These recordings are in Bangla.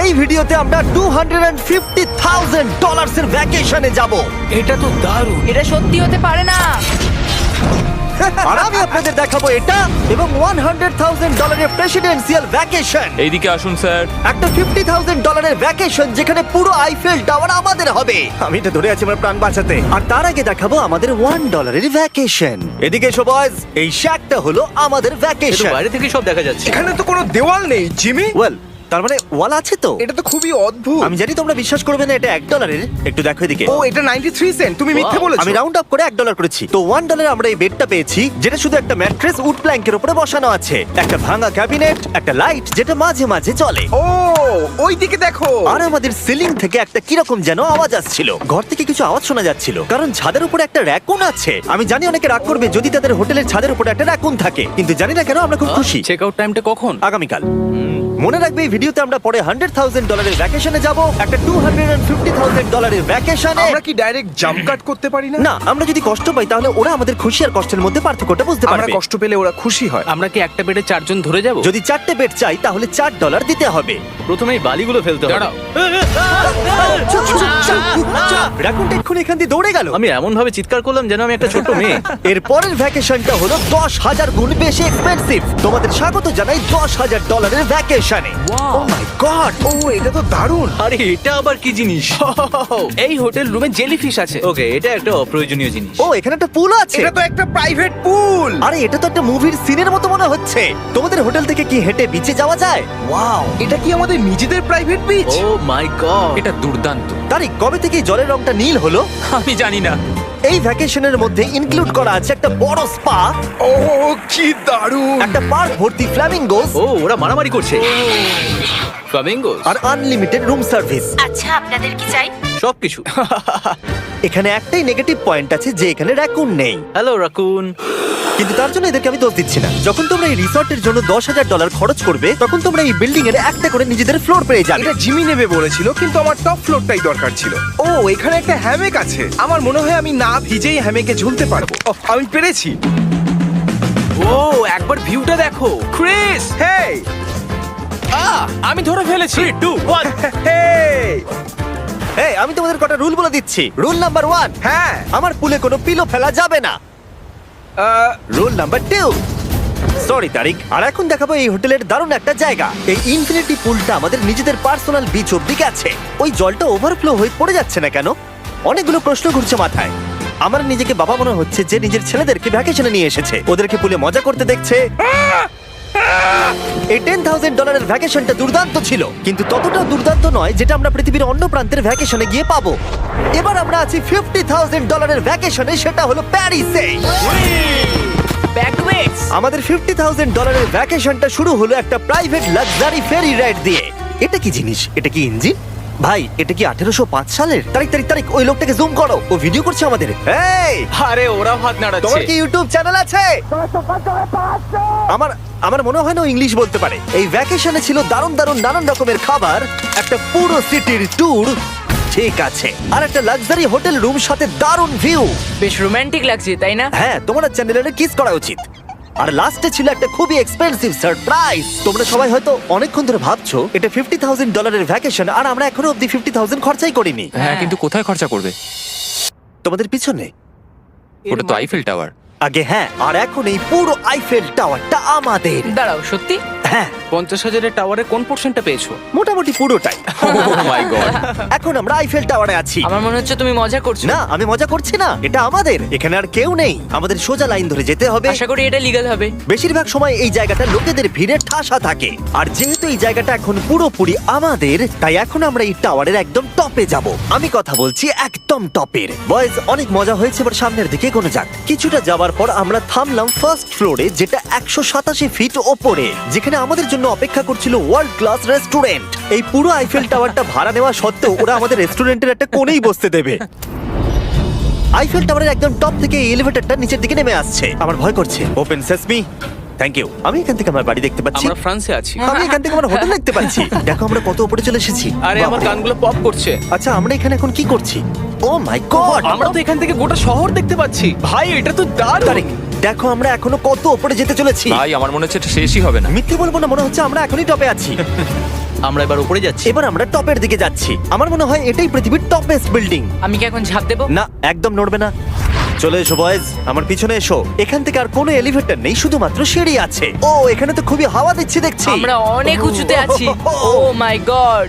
এই ভিডিওতে আমরা $250,000 এর ভ্যাকেশনে যাব। এটা তো দারুণ। এটা সত্যি হতে পারে না। আর আমি আপনাদের দেখাবো এটা এবং $100,000 এর প্রেসিডেন্সিয়াল ভ্যাকেশন। এইদিকে আসুন স্যার। একটা $50,000 এর ভ্যাকেশন যেখানে পুরো আইফেল টাওয়ার আমাদের হবে। আমি এটা ধরে আছি আমার প্রাণ বাঁচাতে। আর তার আগে দেখাবো আমাদের $1 এর ভ্যাকেশন। এদিকে এসো বয়স, এই শ্যাকটা হলো আমাদের ভ্যাকেশন। বাইরে থেকে সব দেখা যাচ্ছে। এখানে তো কোনো দেওয়াল নেই জিমি। ওয়েল, তার মানে ওয়াল আছে তো? এটা তো খুবই অদ্ভুত। আমি জানি তোমরা বিশ্বাস করবে না, এটা $1 একটু দেখো এদিকে। ও এটা 93 সেন্ট, তুমি মিথ্যে বলেছো। আমি রাউন্ড আপ করে $1 করেছি। তো $1 আমরা এই বেডটা পেয়েছি, যেটা শুধু একটা ম্যাট্রেস উড প্ল্যাঙ্কের উপরে বসানো আছে, একটা ভাঙা ক্যাবিনেট, একটা লাইট যেটা মাঝে মাঝে জ্বলে, ও ওই দিকে দেখো। আর আমাদের সিলিং থেকে একটা কিরকম যেন আওয়াজ আসছিল। ঘর থেকে কিছু আওয়াজ শোনা যাচ্ছিল, কারণ ছাদের উপরে একটা র‍্যাকুন আছে। আমি জানি অনেকে রাগ করবে যদি তাদের হোটেলের ছাদের উপরে একটা র‍্যাকুন থাকে, কিন্তু জানি না কেন আমরা খুব খুশি। চেক আউট টাইমটা কখন? আগামীকাল। মনে রাখবে এই ভিডিওতে আমরা পরে $100,000 এর ভ্যাকেশনে যাব, একটা $250,000 এর ভ্যাকেশনে। আমরা কি ডাইরেক্ট জাম্প কাট করতে পারি না? না, আমরা যদি কষ্ট পাই তাহলে ওরা আমাদের খুশি আর কষ্টের মধ্যে পার্থক্যটা বুঝতে আমরা পারবে। কষ্ট পেলে ওরা খুশি হয়। আমরা কি একটা বেডে চারজন ধরে যাব? যদি 4টে বেড চাই তাহলে $4 দিতে হবে। প্রথমেই বালিগুলো ফেলতে হবে। দাঁড়াও, রাকুনটা এক্ষুনি এখান দিয়ে দৌড়ে গেল। আমি এমন ভাবে চিৎকার করলাম যেন আমি একটা ছোট মেয়ে। এর পরের ভ্যাকেশনটা হলো 10,000 গুণ বেশি এক্সপেন্সিভ। তোমাদের স্বাগত জানাই $10,000 এর ভ্যাকেশনে। ও মাই গড, ও এটা তো দারুণ। আরে এটা আবার কি জিনিস? এই হোটেল রুমে জেলিফিশ আছে। ওকে, এটা একটা অপ্রয়োজনীয় জিনিস। ও এখানে একটা পুল আছে। এটা তো একটা প্রাইভেট পুল। আরে এটা তো একটা মুভির সিনের মতো মনে হচ্ছে। তোমাদের হোটেল থেকে কি হেঁটে বিচে যাওয়া যায়? ওয়াও, এটা কি আমাদের নিজেদের প্রাইভেট বিচ? ও মাই গড, এটা দুর্দান্ত। তারিক, কবে থেকে এই জলের রংটা নীল হলো? আমি জানি না। এই ভ্যাকেশনের মধ্যে ইনক্লুড করা আছে একটা বড় স্পা, ও কি দারুণ। একটা পার্ক ভর্তি ফ্ল্যামিঙ্গোস, ও ওরা মারামারি করছে। ফ্লামিঙ্গোস আর আনলিমিটেড রুম সার্ভিস। আচ্ছা, আপনাদের কি চাই? সবকিছু। এখানে একটাই নেগেটিভ পয়েন্ট আছে যে এখানে র‍্যাকুন নেই, হ্যালো রাকুন। কিন্তু তার জন্য এদেরকে আমি দোষ দিচ্ছি না। যখন তোমরা এই রিসর্টের জন্য $10,000 খরচ করবে, তখন তোমরা এই বিল্ডিং এর একটা করে নিজেদের ফ্লোর পেয়ে যাবে। এটা জিমি নেবে বলেছিল, কিন্তু আমার টপ ফ্লোরটাই দরকার ছিল। ও এখানে একটা হ্যামেক আছে। আমার মনে হয় আমি না ভিজেই হ্যামেকে ঝুলতে পারবো। ওহ, আমি পেরেছি। ও একবার ভিউটা দেখো ক্রিস। হেই আমি ধরে ফেলেছি। 3 2 1 হেই। এই, আমি তোমাদের কটা রুল বলে দিচ্ছি। রুল নাম্বার 1, হ্যাঁ আমার পুলে কোনো পিলো ফেলা যাবে না। রুল নাম্বার 2, সরি তারিক। আর এখন দেখাবো এই হোটেলের দারুণ একটা জায়গা। এই ইনফিনিটি পুলটা আমাদের নিজেদের পার্সোনাল বিচ অব্দি গেছে। ওই জলটা ওভারফ্লো হয়ে পড়ে যাচ্ছে না কেন? অনেকগুলো প্রশ্ন ঘুরছে মাথায়। আমার নিজেকে বাবা মনে হচ্ছে যে নিজের ছেলেদেরকে ভ্যাকেশনে নিয়ে এসেছে, ওদেরকে পুলে মজা করতে দেখছে। এই $10,000 এর ভ্যাকেশনটা দুর্দান্ত ছিল, কিন্তু ততটাও দুর্দান্ত নয় যেটা আমরা পৃথিবীর অন্য প্রান্তের ভ্যাকেশনে গিয়ে পাবো। এবার আমরা আছি $50,000 এর ভ্যাকেশনে, সেটা হলো প্যারিসে। ব্যাকওয়েটস। আমাদের $50,000 এর ভ্যাকেশনটা শুরু হলো একটা প্রাইভেট লাক্সারি ফেরি রাইড দিয়ে। এটা কি জিনিস? এটা কি ইঞ্জিন? ভাই, এটা কি 1805 সালের? তারিক তারিক তারিক, ওই লোকটাকে জুম করো, ও ভিডিও করছে আমাদের। এই, আরে ওরা হাত নাড়াচ্ছে। তোমার কি ইউটিউব চ্যানেল আছে? আমার মনে হয় না ও ইংলিশ বলতে পারে। এই ভ্যাকেশনে ছিল দারুণ দারুণ নানান রকমের খাবার, একটা পুরো সিটির ট্যুর, ঠিক আছে, আর একটা লাক্সারি হোটেল রুম সাথে দারুণ ভিউ। বেশ রোমান্টিক লাগছে, তাই না? হ্যাঁ, তোমার চ্যানেলে কিস করা উচিত। আর লাস্টে ছিল একটা খুবই এক্সপেন্সিভ সারপ্রাইজ। তোমরা সবাই হয়তো অনেকক্ষণ ধরে ভাবছো এটা $50,000 এর ভ্যাকেশন, আর আমরা এখনো অব্দি 50,000 খরচাই করিনি। হ্যাঁ, কিন্তু কোথায় খরচা করবে? তোমাদের পিছনে ওটা তো আইফেল টাওয়ার। আগে, হ্যাঁ, আর এখন এই পুরো আইফেল টাওয়ারটা আমাদের। দাঁড়াও, সত্যি? হ্যাঁ, 50,000 এর টাওয়ারের কোন পোরশনটা পেয়েছো? মোটামুটি পুরোটাই। ও মাই গড। এখন আমরা আইফেল টাওয়ারে আছি। আমার মনে হচ্ছে তুমি মজা করছো। না, আমি মজা করছি না, এটা আমাদের। এখানে আর কেউ নেই, আমাদের সোজা লাইন ধরে যেতে হবে। আশা করি এটা লিগ্যাল হবে। বেশিরভাগ সময় এই জায়গাটা লোকেদের ভিড়ে ঠাসা থাকে, আর যেহেতু এই জায়গাটা এখন পুরোপুরি আমাদের, তাই এখন আমরা এই টাওয়ারের একদম টপে যাব। আমি কথা বলছি একদম টপের। বয়েজ, অনেক মজা হয়েছে, এবার সামনের দিকে কোনো যাক। কিছুটা যাওয়ার পর আমরা থামলাম ফার্স্ট ফ্লোরে, যেটা 187 ফিট ওপরে, যেখানে আমাদের জন্য অপেক্ষা করছিল ওয়ার্ল্ড ক্লাস রেস্টুরেন্ট। এই পুরো আইফেল টাওয়ারটা ভাড়া নেওয়া সত্ত্বেও ওরা আমাদের রেস্টুরেন্টের একটা কোণেই বসতে দেবে। আইফেল টাওয়ারের একদম টপ থেকে এই এলিভেটরটা নিচের দিকে নেমে আসছে। আমার ভয় করছে। Open sesame. Thank you. আমি এখান থেকে আমার বাড়ি দেখতে পাচ্ছি। আমরা ফ্রান্সে আছি। আমি এখান থেকে আমার হোটেল দেখতে পাচ্ছি। দেখো আমরা কত উপরে চলে এসেছি। আরে আমার বাপরে। কানগুলো পপ করছে। আচ্ছা, আমরা এখানে এখন কি করছি? ও মাই গড, আমরা তো এখান থেকে গোটা শহর দেখতে পাচ্ছি। ভাই, এটা তো দারুণ। তারিক, দেখো আমরা এখনো কত উপরে যেতে চলেছি। ভাই, আমার মনে হচ্ছে এটা শেষই হবে না। মিথ্যে বলবো না, মনে হচ্ছে আমরা এখনই টপে আছি। আমরা এবার উপরে যাচ্ছি। এবার আমরা টপের দিকে যাচ্ছি। আমার মনে হয় এটাই পৃথিবীর টপেস্ট বিল্ডিং। আমি কি এখন ঝাঁপ দেবো? না, একদম নড়বে না। চলে এসো বয়েজ, আমার পিছনে এসো। এখান থেকে আর কোনো এলিভেটর নেই, শুধুমাত্র সিঁড়ি আছে। ও, এখানে তো খুবই হাওয়া দিচ্ছে দেখছি। আমরা অনেক উঁচুতে আছি। ও মাই গড!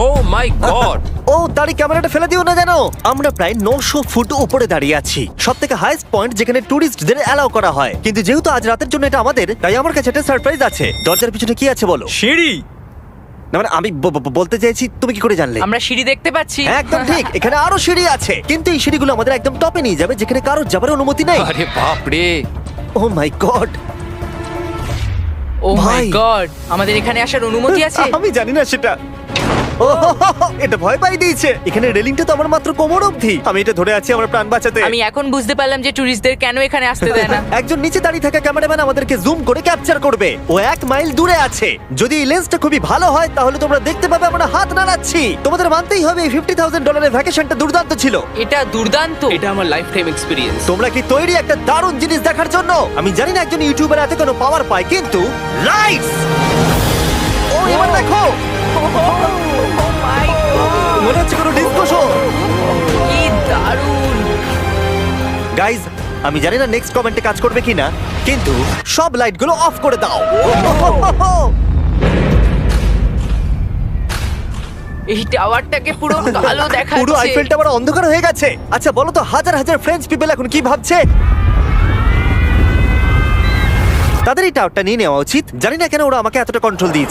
ও মাই গড! ও, তারই ক্যামেরাটা ফেলে দিও না যেন। আমরা প্রায় 900 ফুট উপরে দাঁড়িয়ে আছি, সব থেকে হাইস্ট পয়েন্ট যেখানে টুরিস্টদের অ্যালাউ করা হয়। কিন্তু যেহেতু আজ রাতের জন্য এটা আমাদের, তাই আমার কাছে একটা সারপ্রাইজ আছে। দরজার পিছনে কি আছে বলো? সিঁড়ি। না মানে আমি বলতে চাইছি, তুমি কি করে জানলে? আমরা সিঁড়ি দেখতে পাচ্ছি। হ্যাঁ, একদম ঠিক। এখানে আরো সিঁড়ি আছে, কিন্তু এই সিঁড়িগুলো আমাদের একদম টপে নিয়ে যাবে, যেখানে কারোর যাবার অনুমতি নেই। আরে বাপ রে! ও মাই গড! ও মাই ভাই। গড! আমাদের এখানে আসার অনুমতি আছে? আমি জানি না সেটা। ও হো হো হো, এটা ভয় পাই দিয়েছে। এখানে রেলিংটা তো আমার মাত্র কোমর অবধি। আমি এটা ধরে আছি আমার প্রাণ বাঁচাতে। আমি এখন বুঝতে পারলাম যে ট্যুরিস্টদের কেন এখানে আসতে দেয় না। একজন নিচে দাঁড়িয়ে থাকা ক্যামেরাম্যান আমাদেরকে জুম করে ক্যাপচার করবে। ও 1 মাইল দূরে আছে। যদি এই লেন্সটা খুবই ভালো হয় তাহলে তোমরা দেখতে পাবে আমরা হাত নাড়াচ্ছি। তোমাদের মানতেই হবে এই $50,000 ভ্যাকেশনটা দুর্দান্ত ছিল। এটা দুর্দান্ত। এটা আমার লাইফ টাইম এক্সপিরিয়েন্স। তোমরা কি তৈরি একটা দারুণ জিনিস দেখার জন্য? আমি জানি না একজন ইউটিউবার এত কোনো পাওয়ার পায়, কিন্তু লাইটস! ও, এবার দেখো, মনে হচ্ছে কোনো ডিসকো শো। কি দারুণ! গাইজ, আমি জানি না নেক্সট কমেন্টে কাজ করবে কিনা, কিন্তু সব লাইটগুলো অফ করে দাও। এই টাওয়ারটাকে পুরো কালো দেখাচ্ছে। পুরো আইফেল টাওয়ার অন্ধকার হয়ে গেছে। আচ্ছা বলো তো, হাজার হাজার ফ্রেঞ্চ পিপল এখন কি ভাবছে? তাদের এই টাওয়ারটা নিয়ে নেওয়া উচিত। জানি না কেন ওরা আমাকে এতটা কন্ট্রোল দিয়েছে।